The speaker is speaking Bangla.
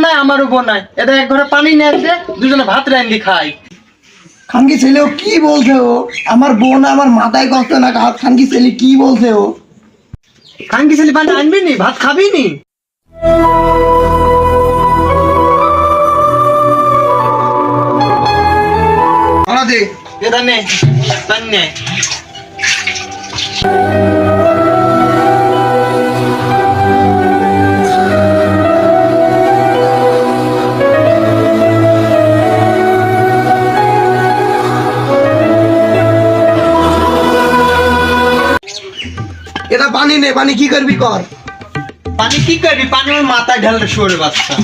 নাই আমারও নাই, এটা এক ঘরে পানি নিয়ে আসে, দুজনে ভাত রান্ধি খাই। খানকি ছেলে ও কি বলছে? ও আমার বোন আমার মাথায় কষ্ট না। খানকি ছেলে কি বলছে? ও খানকি ছেলে পানি আনবি নি, ভাত খাবি নি? দে এটা নে, পানি নে। এটা পানি নে, পানি কি করবি কর। পানি কি করবি? পানি ওই মাথায় ঢালতে শুয়োরের বাচ্চা।